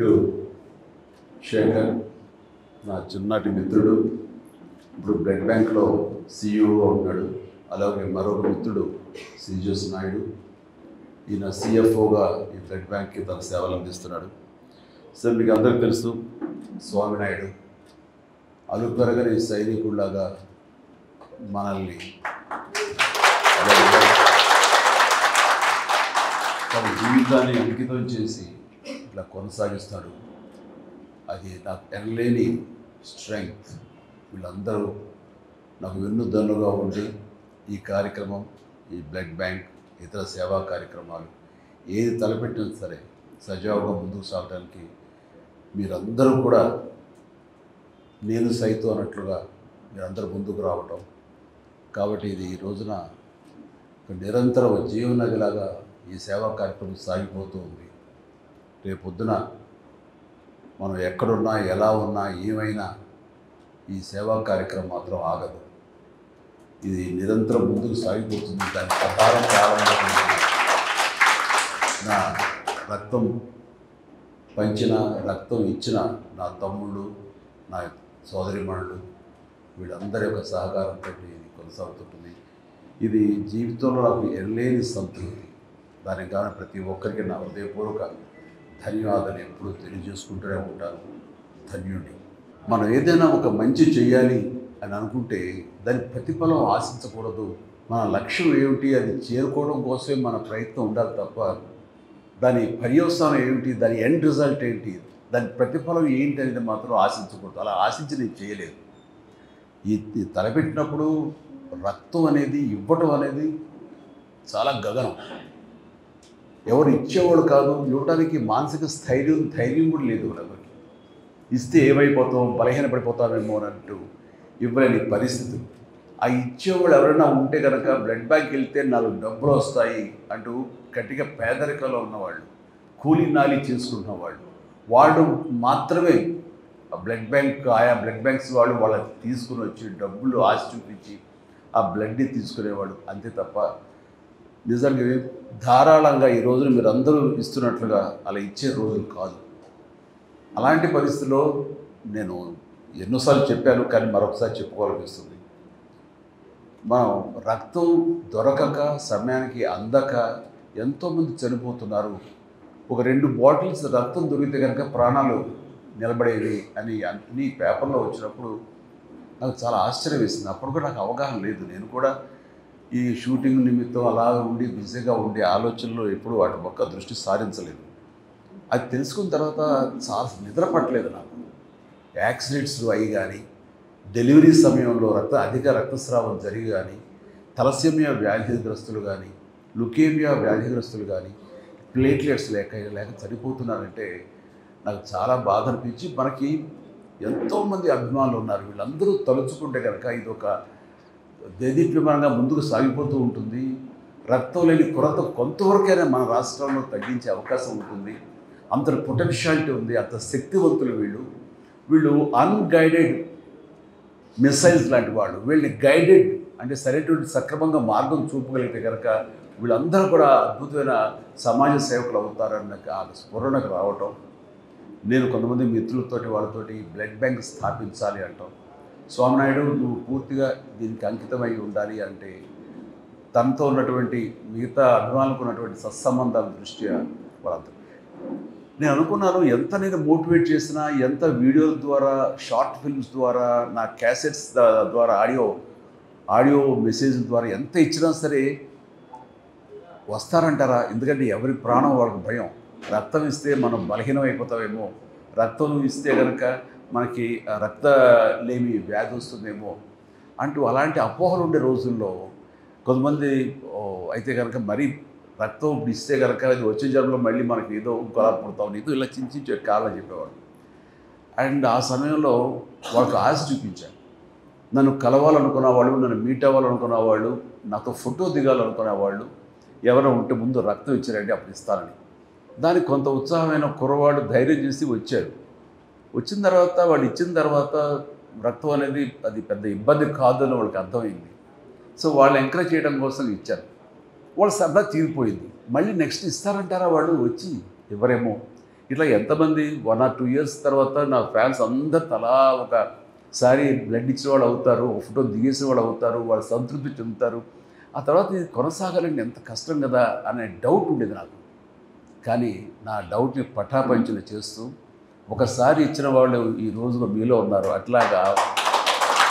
ఇటు శేఖర్ నా చిన్నటి మిత్రుడు, ఇప్పుడు బ్లడ్ బ్యాంక్లో సిఇఓగా ఉన్నాడు. అలాగే మరొక మిత్రుడు శ్రీజస్ నాయుడు, ఈయన సిఎఫ్ఓగా ఈ బ్లడ్ బ్యాంక్కి తన సేవలు అందిస్తున్నాడు. సార్ మీకు అందరికీ తెలుసు, స్వామినాయుడు అలుపెరగని సైనికుడిలాగా మనల్ని తన జీవితాన్ని అంకితం చేసి ఇట్లా కొనసాగిస్తాడు. అది నాకు ఎనలేని స్ట్రెంగ్త్. వీళ్ళందరూ నాకు వెన్నుదన్నుగా ఉండి ఈ కార్యక్రమం, ఈ బ్లడ్ బ్యాంక్, ఇతర సేవా కార్యక్రమాలు ఏది తలపెట్టినా సరే సజావుగా ముందుకు సాగడానికి మీరందరూ కూడా నేను సైతం అన్నట్లుగా మీరందరూ ముందుకు రావటం. కాబట్టి ఇది ఈ రోజున ఒక నిరంతర జీవనదిలాగా ఈ సేవా కార్యక్రమం సాగిపోతూ ఉంది. రేపొద్దున మనం ఎక్కడున్నా, ఎలా ఉన్నా, ఏమైనా ఈ సేవా కార్యక్రమం మాత్రం ఆగదు. ఇది నిరంతరం ముందుకు సాగిపోతుంది. దాని ప్రకారం ప్రారంభం నా రక్తం పంచిన, రక్తం ఇచ్చిన నా తమ్ముళ్ళు, నా సోదరిమణులు, వీళ్ళందరి యొక్క సహకారంతో ఇది కొనసాగుతుంటుంది. ఇది జీవితంలో నాకు ఎనలేని సంతృప్తి. దానికి కానీ ప్రతి ఒక్కరికి నా హృదయపూర్వక ధన్యవాదాలు ఎప్పుడూ తెలియజేసుకుంటూనే ఉంటాను. ధన్యుడి. మనం ఏదైనా ఒక మంచి చేయాలి అని అనుకుంటే దాని ప్రతిఫలం ఆశించకూడదు. మన లక్ష్యం ఏమిటి, అది చేరుకోవడం కోసమే మన ప్రయత్నం ఉండాలి తప్ప దాని పర్యవసానం ఏమిటి, దాని ఎండ్ రిజల్ట్ ఏంటి, దాని ప్రతిఫలం ఏంటి అనేది మాత్రం ఆశించకూడదు. అలా ఆశించి నేను చేయలేదు. ఈ తలపెట్టినప్పుడు రక్తం అనేది ఇవ్వటం అనేది చాలా గగనం. ఎవరు ఇచ్చేవాడు కాదు, ఇవ్వడానికి మానసిక ధైర్యం కూడా లేదు ఎవరికి. ఇస్తే ఏమైపోతాం, బలహీనపడిపోతామేమో అన్నట్టు ఇవ్వలేని పరిస్థితి. ఆ ఇచ్చేవాళ్ళు ఎవరైనా ఉంటే కనుక బ్లడ్ బ్యాంక్ వెళ్తే 4 డబ్బులు వస్తాయి అంటూ గట్టిగా పేదరికంలో ఉన్నవాళ్ళు, కూలీ నాలి చేసుకుంటున్న వాళ్ళు మాత్రమే ఆ బ్లడ్ బ్యాంక్, ఆయా బ్లడ్ బ్యాంక్స్ వాళ్ళు వాళ్ళకి తీసుకుని వచ్చి డబ్బులు ఆశ చూపించి ఆ బ్లడ్ని తీసుకునేవాడు. అంతే తప్ప నిజంగా ధారాళంగా ఈ రోజున మీరు అందరూ ఇస్తున్నట్లుగా అలా ఇచ్చే రోజులు కాదు. అలాంటి పరిస్థితుల్లో నేను ఎన్నోసార్లు చెప్పాను, కానీ మరొకసారి చెప్పుకోవాలనిపిస్తుంది. మనం రక్తం దొరకక, సమయానికి అందక ఎంతోమంది చనిపోతున్నారు. ఒక 2 బాటిల్స్ రక్తం దొరికితే కనుక ప్రాణాలు నిలబడేవి అని అన్ని పేపర్లో వచ్చినప్పుడు నాకు చాలా ఆశ్చర్యం వేసింది. అప్పుడు కూడా నాకు అవగాహన లేదు. నేను కూడా ఈ షూటింగ్ నిమిత్తం అలా ఉండి బిజీగా ఉండే ఆలోచనలో ఎప్పుడు వాటి పక్క దృష్టి సారించలేదు. అది తెలుసుకున్న తర్వాత చాలా నిద్ర పట్టలేదు నాకు. యాక్సిడెంట్స్ అయ్యి కానీ, డెలివరీ సమయంలో అధిక రక్తస్రావం జరిగి కానీ, తలసేమియా వ్యాధిగ్రస్తులు కానీ, లుకేమియా వ్యాధిగ్రస్తులు కానీ ప్లేట్లెట్స్ లేక చనిపోతున్నారంటే నాకు చాలా బాధ అనిపించి, మనకి ఎంతోమంది అభిమానులు ఉన్నారు. వీళ్ళందరూ తలుచుకుంటే కనుక ఇది ఒక దేదీప్యమానంగా ముందుకు సాగిపోతూ ఉంటుంది. రక్తం లేని కొరత కొంతవరకైనా మన రాష్ట్రంలో తగ్గించే అవకాశం ఉంటుంది. అంత పొటెన్షియాలిటీ ఉంది, అంత శక్తివంతులు వీళ్ళు అన్గైడెడ్ మిసైల్స్ లాంటి వాళ్ళు. వీళ్ళని గైడెడ్ అంటే సరైనటువంటి సక్రమంగా మార్గం చూపగలిగితే కనుక వీళ్ళందరూ కూడా అద్భుతమైన సమాజ సేవకులు అవుతారన్న స్ఫురణకు రావటం. నేను కొంతమంది మిత్రులతోటి వాళ్ళతోటి బ్లడ్ బ్యాంక్ స్థాపించాలి అంటాం. స్వామినాయుడు నువ్వు పూర్తిగా దీనికి అంకితమై ఉండాలి అంటే తనతో ఉన్నటువంటి మిగతా అభిమానులకు ఉన్నటువంటి సత్సంబంధాల దృష్ట్యా వాళ్ళంతా నేను అనుకున్నాను, ఎంత నేను మోటివేట్ చేసినా, ఎంత వీడియోల ద్వారా, షార్ట్ ఫిల్మ్స్ ద్వారా, నా క్యాసెట్స్ ద్వారా, ఆడియో మెసేజ్ ద్వారా ఎంత ఇచ్చినా సరే వస్తారంటారా? ఎందుకంటే ఎవరి ప్రాణం వాళ్ళకి భయం. రక్తం ఇస్తే మనం బలహీనమైపోతామేమో, రక్తం ఇస్తే కనుక మనకి రక్తలేమి వ్యాధి వస్తుందేమో అంటూ అలాంటి అపోహలు ఉండే రోజుల్లో కొంతమంది అయితే కనుక మరీ రక్తం ఇస్తే కనుక అది వచ్చే జన్మలో మళ్ళీ మనకి ఏదో ఇంకోలా పుడతాం, ఏదో ఇలా చించి కావాలని చెప్పేవాడు. అండ్ ఆ సమయంలో వాళ్ళకి ఆశ చూపించాను. నన్ను కలవాలనుకున్న వాళ్ళు, నన్ను మీట్ అవ్వాలనుకున్న వాళ్ళు, నాతో ఫోటో దిగాలనుకునే వాళ్ళు ఎవరైనా ఉంటే ముందు రక్తం ఇచ్చారంటే అప్పుడు ఇస్తానని. దానికి కొంత ఉత్సాహమైన కుర్రవాడు ధైర్యం చేసి వచ్చారు. వచ్చిన తర్వాత వాళ్ళు ఇచ్చిన తర్వాత రక్తం అనేది అది పెద్ద ఇబ్బంది కాదని వాళ్ళకి అర్థమైంది. సో వాళ్ళు ఎంకరేజ్ చేయడం కోసం ఇచ్చారు. వాళ్ళ సరదా తీరిపోయింది. మళ్ళీ నెక్స్ట్ ఇస్తారంటారా వాళ్ళు వచ్చి? ఎవరేమో ఇట్లా ఎంతమంది 1 or 2 years తర్వాత నా ఫ్యాన్స్ అందరు తలా ఒకసారి బ్లడ్ ఇచ్చిన వాళ్ళు అవుతారు, ఒక ఫోటో దిగేసిన వాళ్ళు అవుతారు, వాళ్ళు సంతృప్తి చెందుతారు. ఆ తర్వాత ఇది కొనసాగాలంటే ఎంత కష్టం కదా అనే డౌట్ ఉండేది నాకు. కానీ నా డౌట్ని పటాపంచన చేస్తూ ఒకసారి ఇచ్చిన వాళ్ళు ఈ రోజులో మీలో ఉన్నారు. అట్లాగా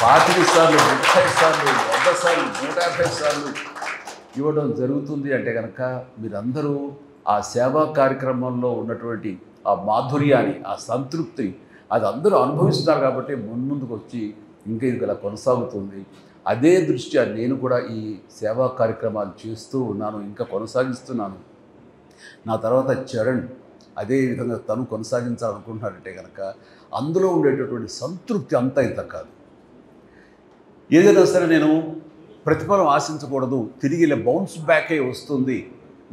25 సార్లు, 30 సార్లు, 100 సార్లు, 150 సార్లు ఇవ్వడం జరుగుతుంది అంటే కనుక మీరందరూ ఆ సేవా కార్యక్రమంలో ఉన్నటువంటి ఆ మాధుర్యాన్ని, ఆ సంతృప్తి అది అందరూ అనుభవిస్తున్నారు కాబట్టి ముందుకు వచ్చి ఇంకా ఇది ఇలా కొనసాగుతుంది. అదే దృష్ట్యా నేను కూడా ఈ సేవా కార్యక్రమాలు చేస్తూ ఉన్నాను, ఇంకా కొనసాగిస్తున్నాను. నా తర్వాత చరణ్ అదే విధంగా తను కొనసాగించాలనుకుంటున్నాడంటే కనుక అందులో ఉండేటటువంటి సంతృప్తి అంతా ఇంత కాదు. ఏదైనా సరే నేను ప్రతిఫలం ఆశించకూడదు, తిరిగి ఇలా బౌన్స్ బ్యాక్ అయి వస్తుంది,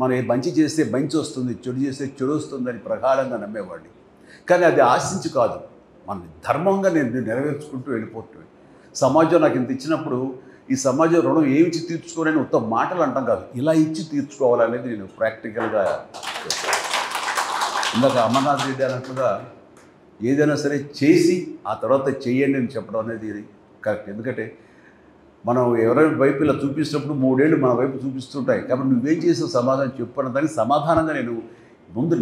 మనం మంచి చేస్తే మంచి వస్తుంది, చెడు చేస్తే చెడు వస్తుందని ప్రగాఢంగా నమ్మేవాడిని. కానీ అది ఆశించి కాదు, మన ధర్మంగా నేను నెరవేర్చుకుంటూ వెళ్ళిపోతుంది. సమాజం నాకు ఇంత ఇచ్చినప్పుడు ఈ సమాజం రుణం ఏమిచ్చి తీర్చుకోవాలని ఉత్తమ మాటలు అంటాం కాదు, ఇలా ఇచ్చి తీర్చుకోవాలనేది నేను ప్రాక్టికల్గా చేస్తాను. ఇందాక అమర్నాథ్ రెడ్డి అన్నట్లుగా ఏదైనా సరే చేసి ఆ తర్వాత చెయ్యండి అని చెప్పడం అనేది కరెక్ట్. ఎందుకంటే మనం ఎవరైనా వైపు ఇలా చూపిస్తున్నప్పుడు 3 ఏళ్ళు మన వైపు చూపిస్తుంటాయి. కాబట్టి నువ్వేం చేసావు సమాధానం చెప్పడం దానికి సమాధానంగా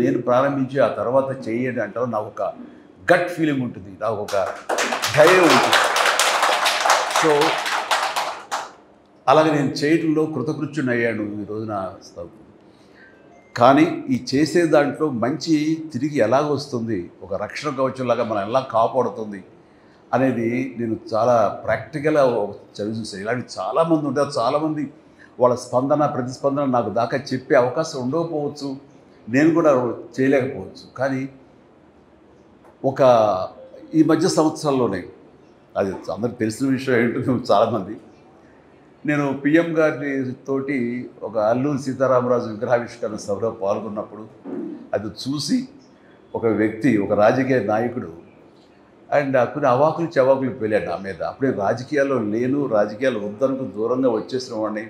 నేను ప్రారంభించి ఆ తర్వాత చెయ్యండి అంటారు. నాకు ఒక గట్ ఫీలింగ్ ఉంటుంది, నాకు ఒక ధైర్యం ఉంటుంది. సో అలాగే నేను చేయటంలో కృతకృత్యుని అయ్యాను ఈ రోజున. కానీ ఈ చేసే దాంట్లో మంచి తిరిగి ఎలాగ వస్తుంది, ఒక రక్షణ కవచంలాగా మనం ఎలా కాపాడుతుంది అనేది నేను చాలా ప్రాక్టికల్గా చదివి చూసాను. ఇలాంటి చాలామంది ఉంటారు. చాలామంది వాళ్ళ స్పందన ప్రతిస్పందన నాకు దాకా చెప్పే అవకాశం ఉండకపోవచ్చు, నేను కూడా చేయలేకపోవచ్చు. కానీ ఈ మధ్య సంవత్సరాల్లోనే అది అందరికి తెలిసిన విషయం ఏంటో చాలామంది, నేను పిఎం గారి తోటి ఒక అల్లూరి సీతారామరాజు విగ్రహావిష్కరణ సభలో పాల్గొన్నప్పుడు అది చూసి ఒక వ్యక్తి, ఒక రాజకీయ నాయకుడు అండ్ కొన్ని అవాకులు చవాకులు వెళ్ళాడు నా మీద. అప్పుడే రాజకీయాల్లో లేను, రాజకీయాలు వద్దనుకు దూరంగా వచ్చేసిన వాడిని.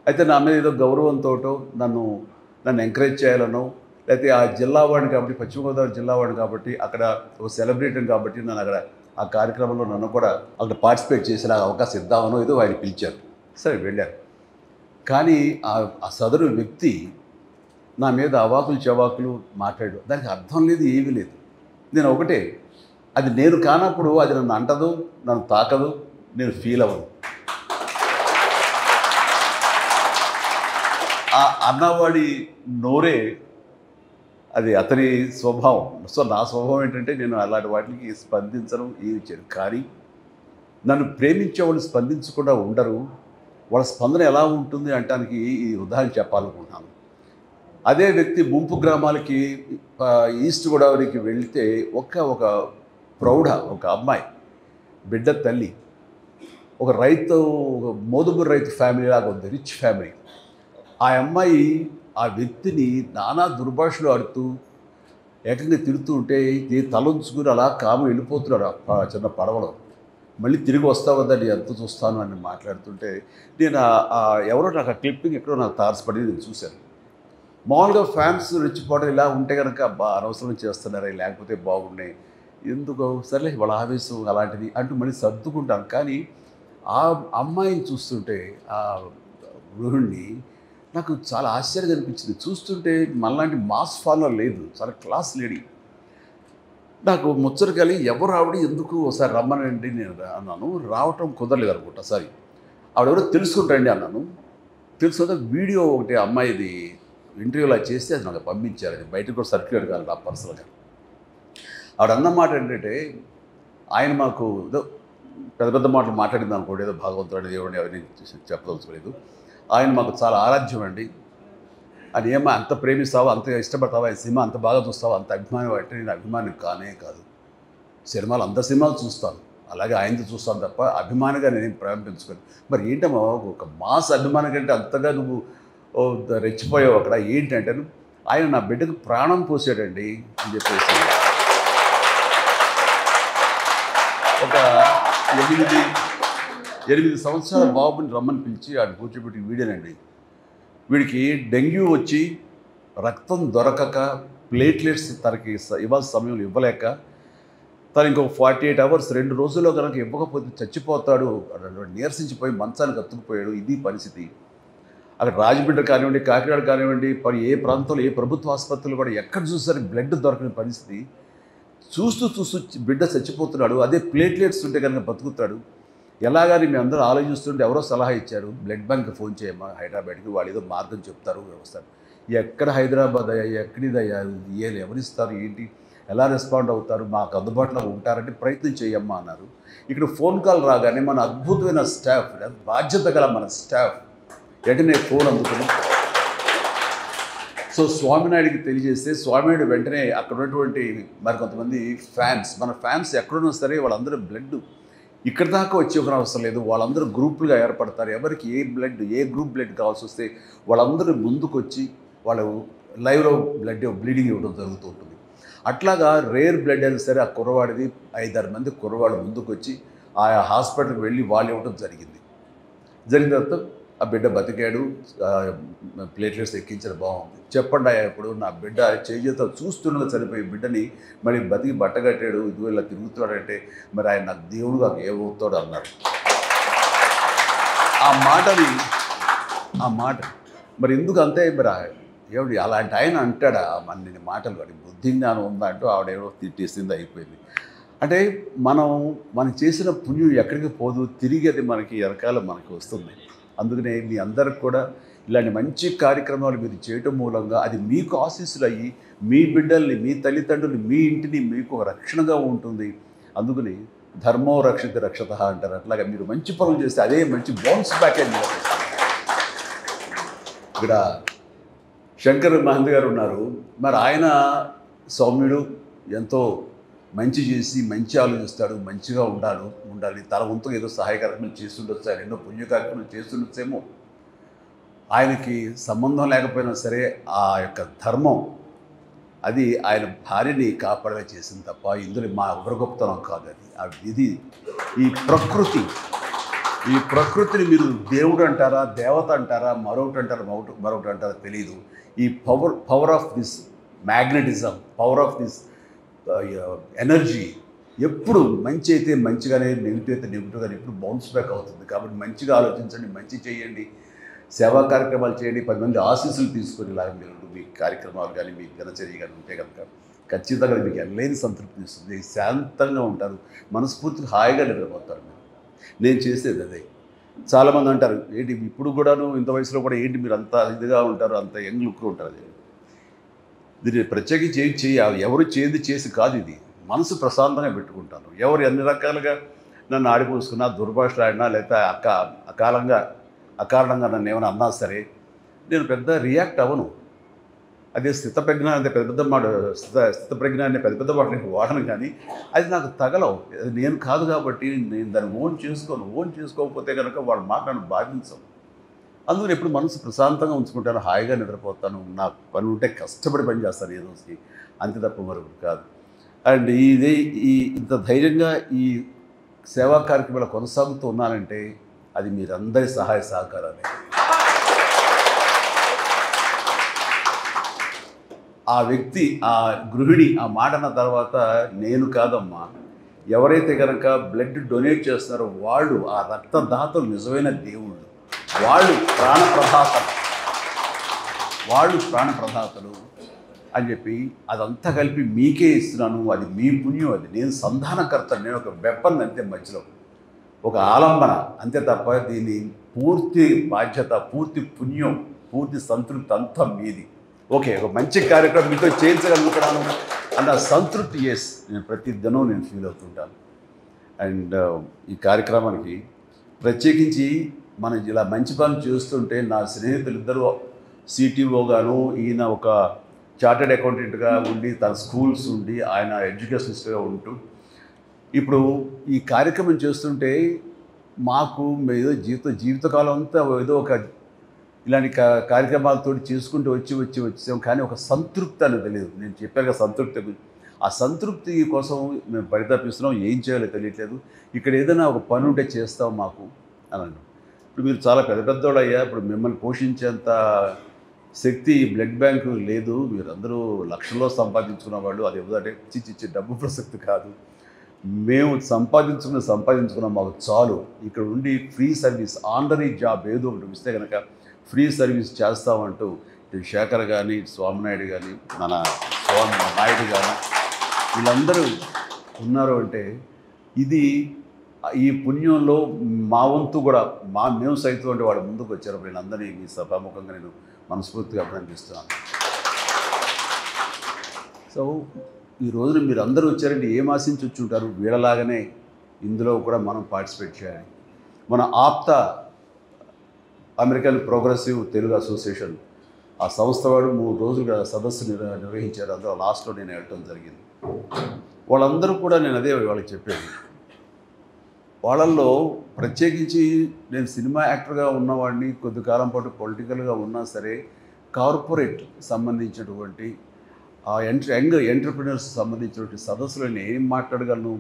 అయితే నా మీద ఏదో గౌరవంతో నన్ను ఎంకరేజ్ చేయాలనో, లేకపోతే ఆ జిల్లా వాడిని కాబట్టి, పశ్చిమ గోదావరి జిల్లా వాడిని కాబట్టి, అక్కడ ఒక సెలబ్రిటీ కాబట్టి నన్ను అక్కడ ఆ కార్యక్రమంలో నన్ను కూడా అక్కడ పార్టిసిపేట్ చేసేలా అవకాశం ఇద్దామనో ఏదో ఆయన పిలిచారు. సరే వెళ్ళారు. కానీ ఆ సదరు వ్యక్తి నా మీద అవాకులు చవాకులు మాట్లాడు, దానికి అర్థం లేదు, ఏమీ లేదు. నేను ఒకటే, అది నేను కానప్పుడు అది నన్ను అంటదు, నన్ను తాకదు, నేను ఫీల్ అవ్వను. ఆ అన్నవాడి నోరే అది అతని స్వభావం. సో నా స్వభావం ఏంటంటే నేను అలాంటి వాటికి స్పందించను, ఏమి చేయను. కానీ నన్ను ప్రేమించే వాళ్ళు స్పందించకుండా ఉండరు. వాళ్ళ స్పందన ఎలా ఉంటుంది అంటానికి ఈ ఉదాహరణ చెప్పాలనుకుంటున్నాను. అదే వ్యక్తి ముంపు గ్రామాలకి ఈస్ట్ గోదావరికి వెళితే ఒక ప్రౌఢ ఒక అమ్మాయి బిడ్డ తల్లి, ఒక రైతు, ఒక మోదుగురు రైతు ఫ్యామిలీ లాగా ఉంది, రిచ్ ఫ్యామిలీ. ఆ అమ్మాయి ఆ వ్యక్తిని నానా దుర్భాషలు ఆడుతూ ఏకంగా తిడుతూ ఉంటే తలంచుకుని అలా కాము వెళ్ళిపోతున్నారు చిన్న పడవలో. మళ్ళీ తిరిగి వస్తావు కదా, నేను ఎంత చూస్తాను అని మాట్లాడుతుంటే నేను ఎవరో నాకు ఆ క్లిప్పింగ్ ఎక్కడో నాకు తారసపడి నేను చూశాను. మామూలుగా ఫ్యాన్స్ రెచ్చిపోవడం ఇలా ఉంటే కనుక అనవసరం చేస్తున్నారే, లేకపోతే బాగున్నాయి, ఎందుకు సర్లే వాళ్ళ ఆవేశం అలాంటిది అంటూ మళ్ళీ సర్దుకుంటాను. కానీ ఆ అమ్మాయిని చూస్తుంటే, ఆ గృహిణిని నాకు చాలా ఆశ్చర్యంగా అనిపించింది. చూస్తుంటే మనలాంటి మాస్ ఫాలోవర్ లేదు, చాలా క్లాస్ లేడీ. నాకు ముచ్చట కలిగి ఎవరు ఆవిడ, ఎందుకు ఒకసారి రమ్మనండి నేను అన్నాను. రావటం కుదరలేదు అనుకుంటా. సరే ఆవిడెవరో తెలుసుకుంటాండి అన్నాను. తెలుసుకుంటే వీడియో ఒకటి అమ్మాయిది ఇంటర్వ్యూలా చేస్తే అది నాకు పంపించారు. అది బయటకు కూడా సర్క్యులేట్ కాదు నా పర్సనల్గా. ఆవిడ అన్న మాట ఏంటంటే, ఆయన మాకు ఏదో పెద్ద పెద్ద మాటలు మాట్లాడింది అనుకోండి, ఏదో భగవంతుడు దేవుడిని అవన్నీ చెప్పదలుచుకోలేదు. ఆయన మాకు చాలా ఆరాధ్యం అండి. అని ఏమో అంత ప్రేమిస్తావా, అంత ఇష్టపడతావా, ఈ సినిమా అంత బాగా చూస్తావా, అంత అభిమానం అంటే నేను అభిమానం కానే కాదు. సినిమాలు అంత సినిమాలు చూస్తాను, అలాగే ఆయనతో చూస్తాను తప్ప అభిమానిగా నేనేం ప్రేమించుకోను. మరి ఏంటమ్మా ఒక మాస్ అభిమానం కంటే అంతగా నువ్వు రెచ్చిపోయావు అక్కడ ఏంటంటే, ఆయన నా బిడ్డకు ప్రాణం పోసాడండి అని చెప్పేసి ఒక 8 సంవత్సరాల బాబుని రమ్మని పిలిచి ఆడు కూర్చోబెట్టి వీడేనండి, వీడికి డెంగ్యూ వచ్చి రక్తం దొరకక ప్లేట్లెట్స్ తనకి ఇవ్వాల్సిన సమయంలో ఇవ్వలేక తను ఇంకొక 48 అవర్స్ 2 రోజుల్లో కనుక ఇవ్వకపోతే చచ్చిపోతాడు, నీరసించిపోయి మంచానికి అతుక్కుపోయాడు. ఇది పరిస్థితి. అక్కడ రాజమండ్రి కానివ్వండి, కాకినాడ కానివ్వండి, ఏ ప్రాంతంలో ఏ ప్రభుత్వ ఆసుపత్రులు కూడా ఎక్కడ చూసారు బ్లడ్ దొరకని పరిస్థితి. చూస్తూ బిడ్డ చచ్చిపోతున్నాడు. అదే ప్లేట్లెట్స్ ఉంటే కనుక బతుకుతాడు. ఎలాగని మేము అందరూ ఆలోచిస్తుంటే ఎవరో సలహా ఇచ్చారు, బ్లడ్ బ్యాంక్ ఫోన్ చేయమ్మా హైదరాబాద్కి, వాళ్ళు ఏదో మార్గం చెప్తారు వ్యవస్థ. ఎక్కడ హైదరాబాద్ అయ్యా, ఎక్కడిదయ్యా, ఎవరిస్తారు, ఏంటి, ఎలా రెస్పాండ్ అవుతారు, మాకు అందుబాటులో ఉంటారంటే ప్రయత్నం చేయమ్మా అన్నారు. ఇక్కడ ఫోన్ కాల్ రాగానే మన అద్భుతమైన స్టాఫ్, బాధ్యత గల మన స్టాఫ్ వెంటనే ఫోన్ అందుకుని సో స్వామినాయుడికి తెలియజేస్తే స్వామినాయుడు వెంటనే అక్కడ ఉన్నటువంటి మరి కొంతమంది ఫ్యాన్స్, మన ఫ్యాన్స్ ఎక్కడున్నా సరే వాళ్ళందరూ బ్లడ్ ఇక్కడ దాకా వచ్చి ఒక అవసరం లేదు, వాళ్ళందరూ గ్రూపులుగా ఏర్పడతారు. ఎవరికి ఏ గ్రూప్ బ్లడ్ కావాల్సి వస్తే వాళ్ళందరూ ముందుకు వచ్చి వాళ్ళు లైవ్లో బ్లీడింగ్ ఇవ్వడం జరుగుతూ ఉంటుంది. అట్లాగా రేర్ బ్లడ్ అయినా సరే ఆ కుర్రవాడిది 5-6 మంది కుర్రవాడు ముందుకు వచ్చి ఆయా హాస్పిటల్కి వెళ్ళి వాళ్ళు ఇవ్వడం జరిగింది. జరిగిన తర్వాత ఆ బిడ్డ బతికాడు, ప్లేట్లెట్స్ ఎక్కించడం బాగుంది. చెప్పండి ఇప్పుడు నా బిడ్డ చేతితో చూస్తుండగా చనిపోయి బిడ్డని మరి బతికి బట్టగట్టాడు, ఇది ఇలా తిరుగుతాడంటే మరి ఆయన నాకు దేవుడుగా ఏమవుతాడు అన్నారు. ఆ మాట మరి ఎందుకు అంతే మరి ఏమిటి అలాంటి ఆయన అంటాడా మన మాటలు, కానీ బుద్ధి జ్ఞానం ఉందా అంటూ ఆవిడేవో తిట్టేసింది, అయిపోయింది. అంటే మనం చేసిన పుణ్యం ఎక్కడికి పోదు, తిరిగి అది మనకి వెనకాల మనకి వస్తుంది. అందుకనే మీ అందరికి కూడా ఇలాంటి మంచి కార్యక్రమాలు మీరు చేయటం మూలంగా అది మీకు ఆశీస్సులు అయ్యి మీ బిడ్డల్ని, మీ తల్లిదండ్రులు, మీ ఇంటిని మీకు ఒక రక్షణగా ఉంటుంది. అందుకని ధర్మో రక్షిత రక్షత అంటారు. అట్లాగా మీరు మంచి పనులు చేస్తే అదే మంచి బౌన్స్ బ్యాక్ అని ఇక్కడ శంకర్ మహంత్ గారు ఉన్నారు. మరి ఆయన సౌమ్యుడు, ఎంతో మంచి చేసి మంచి ఆలోచిస్తాడు, మంచిగా ఉండాలి, తన వంతుగా ఏదో సహాయ కార్యక్రమాలు చేస్తుండొచ్చు, ఆయన ఎన్నో పుణ్య కార్యక్రమాలు చేస్తుండొచ్చేమో. ఆయనకి సంబంధం లేకపోయినా సరే ఆ యొక్క ధర్మం అది ఆయన భార్యని కాపాడగా చేసింది తప్ప ఇందులో మా ఎవరి గొప్పతనం కాదు. అది ఆ విధి, ఈ ప్రకృతిని మీరు దేవుడు అంటారా, దేవత అంటారా, మరొకటి అంటారా తెలియదు. ఈ power of this magnetism, power of this energy ఎప్పుడు మంచి అయితే మంచిగానే, నెగిటివ్ అయితే నెగిటివ్గానే ఎప్పుడు బౌన్స్ బ్యాక్ అవుతుంది. కాబట్టి మంచిగా ఆలోచించండి, మంచి చేయండి, సేవా కార్యక్రమాలు చేయండి, 10 మంది ఆశీస్సులు తీసుకొని ఇలాగ మీరు మీ కార్యక్రమాలు కానీ మీ దినచర్య కానీ ఉంటే కనుక ఖచ్చితంగా మీకు ఎనలేని సంతృప్తి ఇస్తుంది. శాంతంగా ఉంటారు, మనస్ఫూర్తిగా హాయిగా నిద్రపోతారు. నేను చేసేది అదే. చాలామంది అంటారు ఏంటి ఇప్పుడు కూడాను ఇంత వయసులో కూడా ఏంటి మీరు అంత ఇదిగా ఉంటారు, అంత యంగ్ లుక్గా ఉంటారు. అది దీన్ని ప్రత్యేకించి ఎవరు చేసి కాదు, ఇది మనసు ప్రశాంతంగా పెట్టుకుంటాను. ఎవరు ఎన్ని రకాలుగా నన్ను ఆడిపోసుకున్నా, దుర్భాషలు ఆడినా, లేకపోతే అకారణంగా నన్ను ఏమైనా అన్నా సరే నేను పెద్ద రియాక్ట్ అవ్వను. అదే స్థితప్రజ్ఞ అంటే స్థితప్రజ్ఞ అనే పెద్ద మాటలు వాడను, కానీ అది నాకు తగలవు. అది నేను కాదు కాబట్టి నేను దాన్ని ఓన్ చేసుకోకపోతే కనుక వాళ్ళ మాట నన్ను బాధించవు. అందుకని ఎప్పుడు మనసు ప్రశాంతంగా ఉంచుకుంటాను, హాయిగా నిద్రపోతాను. నాకు పని ఉంటే కష్టపడి పని చేస్తాను ఏ రోజుకి, అంతే తప్ప మరొకటి కాదు. అండ్ ఇంత ధైర్యంగా ఈ సేవా కార్యక్రమాలు కొనసాగుతూ ఉన్నానంటే అది మీరందరి సహాయ సహకారాలే. ఆ వ్యక్తి, ఆ గృహిణి ఆ మాట అన్న తర్వాత నేను కాదమ్మా, ఎవరైతే కనుక బ్లడ్ డొనేట్ చేస్తున్నారో వాళ్ళు ఆ రక్తదాతలు నిజమైన దేవుళ్ళు, వాళ్ళు ప్రాణప్రదాతలు అని చెప్పి అదంతా కలిపి మీకే ఇస్తున్నాను. అది మీ పుణ్యం, అది నేను సంధానకర్త, నేను ఒక వెపన్ అంతే, మధ్యలో ఒక ఆలంబన అంతే తప్ప దీన్ని పూర్తి బాధ్యత, పూర్తి పుణ్యం, పూర్తి సంతృప్తి అంతా మీది. ఓకే, ఒక మంచి కార్యక్రమం మీతో చేయించగలుగుతున్నాను అన్న సంతృప్తి నేను ప్రతి దినం నేను ఫీల్ అవుతుంటాను. అండ్ ఈ కార్యక్రమానికి ప్రత్యేకించి మనం ఇలా మంచి పనులు చేస్తుంటే నా స్నేహితులు ఇద్దరు సిటీఓ గాను, ఈయన ఒక చార్టెడ్ అకౌంటెంట్గా ఉండి తన స్కూల్స్ ఉండి ఆయన ఎడ్యుకేషనిస్ట్గా ఉంటూ ఇప్పుడు ఈ కార్యక్రమం చేస్తుంటే మాకు ఏదో జీవితకాలం అంతా ఏదో ఒక ఇలాంటి కార్యక్రమాలతో చేసుకుంటూ వచ్చాం, కానీ ఒక సంతృప్తి అనేది తెలియదు. నేను చెప్పాక సంతృప్తి గురించి, ఆ సంతృప్తి కోసం మేము పరితపిస్తున్నాం, ఏం చేయాలో తెలియట్లేదు. ఇక్కడ ఏదైనా ఒక పని ఉంటే చేస్తాం మాకు అని అన్నాడు. ఇప్పుడు మీరు చాలా పెద్దోళ్ళు అయ్యా, ఇప్పుడు మిమ్మల్ని పోషించేంత శక్తి బ్లడ్ బ్యాంక్ లేదు, మీరందరూ లక్షల్లో సంపాదించుకున్న వాళ్ళు, అది ఏదంటే చిచ్చి డబ్బు ప్రసక్తి కాదు, మేము సంపాదించుకున్న మాకు చాలు, ఇక్కడ ఉండి ఫ్రీ సర్వీస్ ఆనరీ జాబ్ ఏదో ఒకటి ఇస్తే కనుక ఫ్రీ సర్వీస్ చేస్తామంటూ శేఖర్ కానీ, స్వామినాయుడు కానీ, మన నాయుడు కానీ వీళ్ళందరూ ఉన్నారు. అంటే ఇది ఈ పుణ్యంలో మా వంతు కూడా మేము సైతం అంటే వాళ్ళు ముందుకు వచ్చారు. వీళ్ళందరినీ మీ సభాముఖంగా నేను మనస్ఫూర్తిగా అభినందిస్తున్నాను. సో ఈ రోజున మీరు అందరూ వచ్చారంటే ఏం ఆశించి వచ్చి ఉంటారు? వీళ్ళలాగానే ఇందులో కూడా మనం పార్టిసిపేట్ చేయాలి. మన ఆప్త అమెరికన్ ప్రోగ్రెసివ్ తెలుగు అసోసియేషన్ ఆ సంస్థ వాడు 3 రోజులుగా సదస్సు నిర్వహించారు. అందులో లాస్ట్లో నేను వెళ్ళటం జరిగింది. వాళ్ళందరూ కూడా నేను అదే వాళ్ళకి చెప్పేది, వాళ్ళల్లో ప్రత్యేకించి నేను సినిమా యాక్టర్గా ఉన్నవాడిని, కొద్ది కాలం పాటు పొలిటికల్గా ఉన్నా సరే కార్పొరేట్ సంబంధించినటువంటి ఆ యంగ్ ఎంటర్ప్రినర్స్ సంబంధించినటువంటి సదస్సులో నేను ఏం మాట్లాడగలను?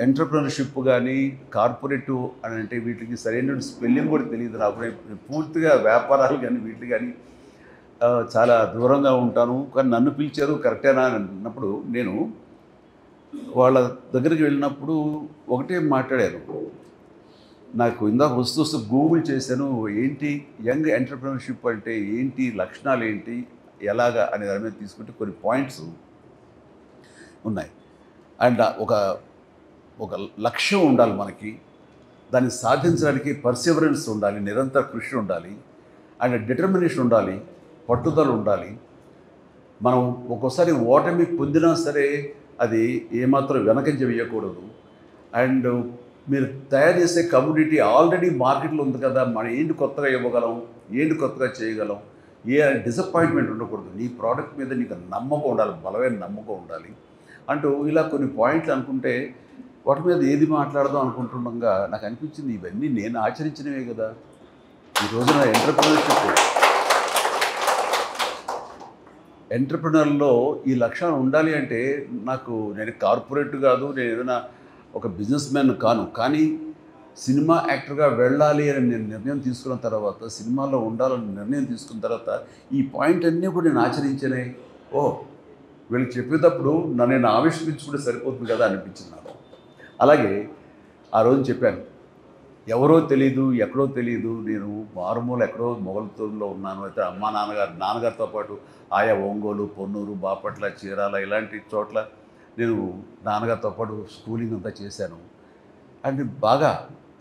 ఎంటర్ప్రినర్షిప్ కానీ కార్పొరేట్ అని అంటే వీటికి సరైన స్పెల్లింగ్ కూడా తెలియదు నాకు. నేను పూర్తిగా వ్యాపారాలు కానీ వీటి కానీ చాలా దూరంగా ఉంటాను. కానీ నన్ను పిలిచారు కరెక్టేనా అని అన్నప్పుడు నేను వాళ్ళ దగ్గరికి వెళ్ళినప్పుడు ఒకటే మాట్లాడాను. నాకు ఇందాక వస్తూ గూగుల్ చేశాను, ఏంటి యంగ్ ఎంటర్ప్రినర్షిప్ అంటే ఏంటి, లక్షణాలు ఏంటి, ఎలాగా అనే దాని మీద తీసుకుంటే కొన్ని పాయింట్స్ ఉన్నాయి. అండ్ ఒక లక్ష్యం ఉండాలి మనకి, దాన్ని సాధించడానికి పర్సివరెన్స్ ఉండాలి, నిరంతర కృషి ఉండాలి, అండ్ డిటర్మినేషన్ ఉండాలి, పట్టుదల ఉండాలి. మనం ఒక్కోసారి ఓటమి పొందినా సరే అది ఏమాత్రం వెనకంజ వేయకూడదు. అండ్ మీరు తయారు చేసే కమ్యూనిటీ ఆల్రెడీ మార్కెట్లో ఉంది కదా, మనం ఏంటి కొత్తగా ఇవ్వగలం, ఏంటి కొత్తగా చేయగలం, ఏ డిసప్పాయింట్మెంట్ ఉండకూడదు, నీ ప్రోడక్ట్ మీద నీకు నమ్మకం ఉండాలి, బలమైన నమ్మకం ఉండాలి అంటూ ఇలా కొన్ని పాయింట్లు అనుకుంటే వాటి మీద ఏది మాట్లాడదాం అనుకుంటుండగా నాకు అనిపించింది ఇవన్నీ నేను ఆచరించినవే కదా. ఈ రోజున ఎంటర్ప్రినర్లో ఈ లక్షణాలు ఉండాలి అంటే నేను కార్పొరేట్ కాదు, నేను ఏదైనా ఒక బిజినెస్ మ్యాన్ కాను, కానీ సినిమా యాక్టర్గా వెళ్ళాలి అని నేను నిర్ణయం తీసుకున్న తర్వాత, సినిమాలో ఉండాలని నిర్ణయం తీసుకున్న తర్వాత ఈ పాయింట్ అన్నీ కూడా నేను ఆచరించానే. వీళ్ళకి చెప్పేటప్పుడు నేను ఆవిష్కరించుకుంటే సరిపోతుంది కదా అనిపించింది నాకు. అలాగే ఆ రోజు చెప్పాను, ఎవరో తెలీదు, ఎక్కడో తెలీదు, నేను మారుమూల ఎక్కడో మొగల్తూరులో ఉన్నాను. అయితే నాన్నగారితో పాటు ఆయా ఒంగోలు, పొన్నూరు, బాపట్ల, చీరాల ఇలాంటి చోట్ల నేను నాన్నగారితో పాటు స్కూలింగ్ అంతా చేశాను. అండ్ బాగా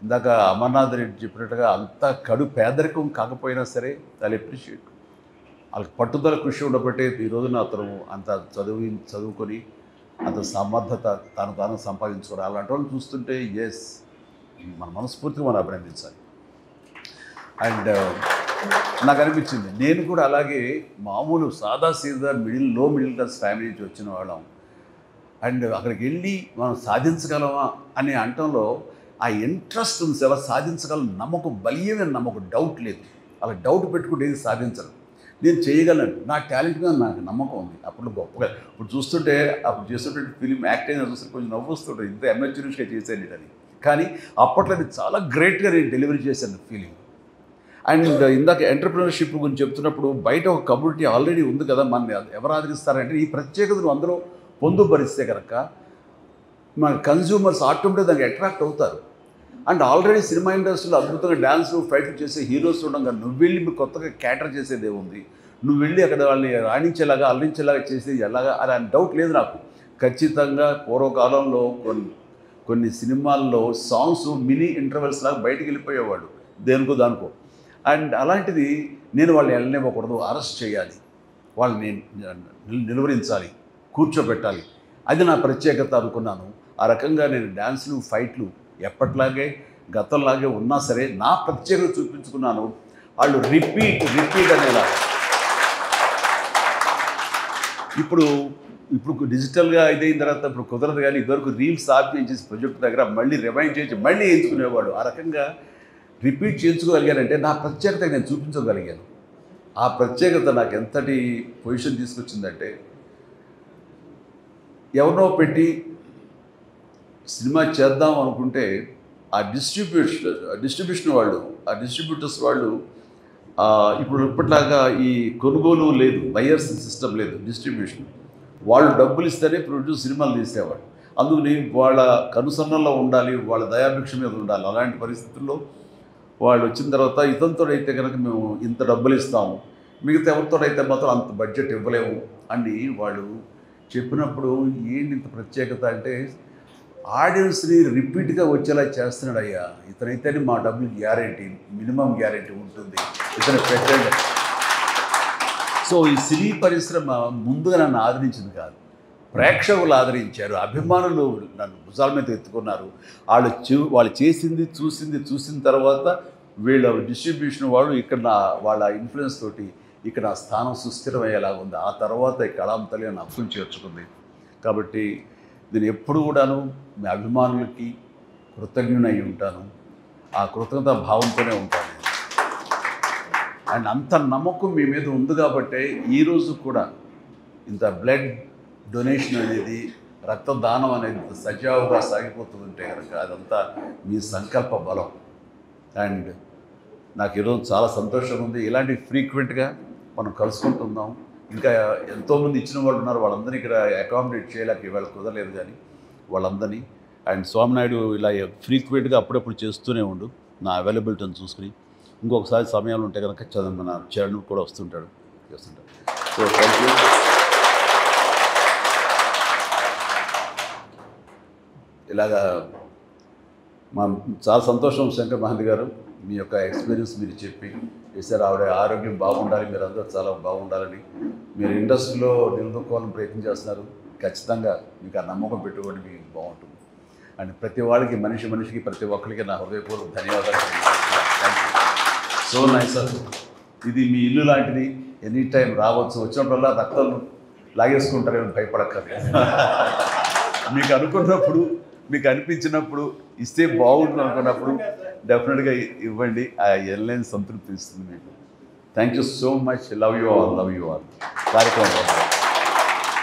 ఇందాక అమర్నాథ్ రెడ్డి చెప్పినట్టుగా అంత కడు పేదరికం కాకపోయినా సరే ఐ అప్రిషియేట్. వాళ్ళకి పట్టుదల కృషి ఉండబట్టే ఈ రోజున అతను అంత చదువుకొని అంత సమర్థత తాను సంపాదించుకోవాలి. అలాంటి వాళ్ళు చూస్తుంటే ఎస్, మన మనస్ఫూర్తిగా మనం అభినందించాలి. అండ్ నాకు అనిపించింది నేను కూడా అలాగే మామూలు సాదాసీదా లో మిడిల్ క్లాస్ ఫ్యామిలీ నుంచి వచ్చిన వాళ్ళం. అండ్ అక్కడికి వెళ్ళి మనం సాధించగలమా అనే అంటంలో ఆ ఇంట్రెస్ట్ ఉంది, ఎలా సాధించగలం నమ్మకం, బలీయమైన నమ్మకం, డౌట్ లేదు. అలా డౌట్ పెట్టుకుంటే ఏది సాధించరు. నేను చేయగలను, నా టాలెంట్ మీద నాకు నమ్మకం ఉంది. అప్పుడు గొప్పగా ఇప్పుడు చూస్తుంటే అప్పుడు చేస్తుంటే ఫిలిం యాక్ట్ అయినా చూస్తే కొంచెం నవ్వుస్తుంటారు, ఇంత అమెచ్యూరిష్గా చేశాను అని. కానీ అప్పట్లో అది చాలా గ్రేట్గా నేను డెలివరీ చేశాను ఫీలింగ్. అండ్ ఇందాక ఎంటర్ప్రినర్షిప్ గురించి చెప్తున్నప్పుడు బయట ఒక కమ్యూనిటీ ఆల్రెడీ ఉంది కదా, మన ఎవరు ఆదరిస్తారంటే ఈ ప్రత్యేకతను అందరూ పొందుపరిస్తే కనుక మన కన్జ్యూమర్స్ ఆటోమేటిక్గా దానికి అట్రాక్ట్ అవుతారు. అండ్ ఆల్రెడీ సినిమా ఇండస్ట్రీలో అద్భుతంగా డ్యాన్స్లు ఫైట్లు చేసే హీరోస్ ఉండగా నువ్వు వెళ్ళి మీరు కొత్తగా క్యాటర్ చేసేదే ఉంది, నువ్వు వెళ్ళి అక్కడ వాళ్ళని రాణించేలాగా అల్లించేలాగా చేసేది ఎలాగా అని డౌట్ లేదు నాకు. ఖచ్చితంగా పూర్వకాలంలో కొన్ని సినిమాల్లో సాంగ్స్ మినీ ఇంటర్వెల్స్ లాగా బయటికి వెళ్ళిపోయేవాడు దేనికో దానికో. అండ్ అలాంటిది నేను వాళ్ళని వెళ్ళనివ్వకూడదు, అరెస్ట్ చేయాలి, వాళ్ళని నిలువరించాలి, కూర్చోబెట్టాలి, అది నా ప్రత్యేకత అనుకున్నాను. ఆ రకంగా నేను డ్యాన్సులు ఫైట్లు ఎప్పట్లాగే గతంలాగే ఉన్నా సరే నా ప్రత్యేకత చూపించుకున్నాను. వాళ్ళు రిపీట్ అనేలా. ఇప్పుడు డిజిటల్గా ఇదైన తర్వాత ఇప్పుడు కుదరదు, కానీ ఇదివరకు రీల్స్ ఆఫ్ చేసి ప్రొజెక్ట్ దగ్గర మళ్ళీ రిమైండ్ చేసి మళ్ళీ ఎంచుకునేవాడు. ఆ రకంగా రిపీట్ చేయించుకోగలిగానంటే నా ప్రత్యేకత నేను చూపించగలిగాను. ఆ ప్రత్యేకత నాకు ఎంతటి పొజిషన్ తీసుకొచ్చిందంటే, ఎవరినో పెట్టి సినిమా చేద్దాం అనుకుంటే ఆ డిస్ట్రిబ్యూటర్స్ వాళ్ళు ఇప్పుడు ఇప్పటిలాగా ఈ కొనుగోలు లేదు, బయర్స్ సిస్టమ్ లేదు, డిస్ట్రిబ్యూషన్. వాళ్ళు డబ్బులు ఇస్తేనే ప్రొడ్యూస్ సినిమాలు తీసేవాడు. అందుకని వాళ్ళ కనుసన్నల్లో ఉండాలి, వాళ్ళ దయాభిక్ష మీద ఉండాలి. అలాంటి పరిస్థితుల్లో వాళ్ళు వచ్చిన తర్వాత ఇతనితోడైతే కనుక మేము ఇంత డబ్బులు ఇస్తాము, మిగతా ఎవరితోడైతే మాత్రం అంత బడ్జెట్ ఇవ్వలేము అని వాళ్ళు చెప్పినప్పుడు ఏంటి ఇంత ప్రత్యేకత అంటే, ఆడియన్స్ని రిపీట్గా వచ్చేలా చేస్తున్నాడు. అయ్యా ఇతనైతేనే మా డబ్బులు గ్యారెంటీ, మినిమం గ్యారెంటీ ఉంటుంది, ఇతను పెట్టండి. సో ఈ సినీ పరిశ్రమ ముందుగా నన్ను ఆదరించింది కాదు, ప్రేక్షకులు ఆదరించారు, అభిమానులు నన్ను భుజాల మీద ఎత్తుకున్నారు. వాళ్ళు చేసింది చూసిన తర్వాత వీళ్ళ డిస్ట్రిబ్యూషన్ వాళ్ళు ఇక్కడ వాళ్ళ ఇన్ఫ్లుయెన్స్ తోటి ఇక్కడ నా స్థానం సుస్థిరమయ్యేలాగా ఉంది. ఆ తర్వాత ఈ కళాంతలి నన్ను అప్పులు చేర్చుకుంది. కాబట్టి నేను ఎప్పుడు కూడాను మీ అభిమానులకి కృతజ్ఞునై ఉంటాను. ఆ కృతజ్ఞతా భావంతోనే ఉంటాను. అండ్ అంత నమ్మకం మీ మీద ఉంది కాబట్టే ఈరోజు కూడా ఇంత బ్లడ్ డొనేషన్ అనేది, రక్తదానం అనేది సజావుగా సాగిపోతుందంటే కనుక అదంతా మీ సంకల్ప బలం. అండ్ నాకు ఈరోజు చాలా సంతోషంగా ఉంది. ఇలాంటి ఫ్రీక్వెంట్గా మనం కలుసుకుంటున్నాం. ఇంకా ఎంతోమంది ఇచ్చిన వాళ్ళు ఉన్నారు, వాళ్ళందరినీ ఇక్కడ అకామిడేట్ చేయలేక ఇవాళ కుదరలేదు, కానీ వాళ్ళందరినీ. అండ్ స్వామినాయుడు ఇలా ఫ్రీక్వెంట్గా అప్పుడప్పుడు చేస్తూనే ఉండు, నా అవైలబిలిటీని చూసుకుని. ఇంకొకసారి సమయాలు ఉంటే కనుక మన చరణ్ కూడా వస్తుంటాడు, చేస్తుంటాడు. So thank you. ఇలాగా చాలా సంతోషం శంకర్ మహంతి గారు, మీ యొక్క ఎక్స్పీరియన్స్ మీరు చెప్పి చేశారు. ఆవిడ ఆరోగ్యం బాగుండాలి, మీరు అందరూ చాలా బాగుండాలని, మీరు ఇండస్ట్రీలో నిలదొక్కోవాలని ప్రయత్నం చేస్తున్నారు. ఖచ్చితంగా మీకు ఆ నమ్మకం పెట్టుకోండి, మీకు బాగుంటుంది. అండ్ ప్రతి వాళ్ళకి, మనిషికి ప్రతి ఒక్కరికి నా హృదయపూర్వక ధన్యవాదాలు. Thank you. So nice sir. ఇది మీ ఇల్లు లాంటిది, ఎనీ టైం రావచ్చు, వచ్చినప్పుడల్లా రక్తం లాగేసుకుంటారేమో భయపడక్కర్లేదు. మీకు అనుకున్నప్పుడు, మీకు అనిపించినప్పుడు ఇస్తే బాగుంటుంది అనుకున్నప్పుడు డెఫినెట్గా ఇవ్వండి. ఆ ఎల్లేని సంతృప్తి ఇస్తుంది మీకు. Thank you so much. Love you all కార్యక్రమం.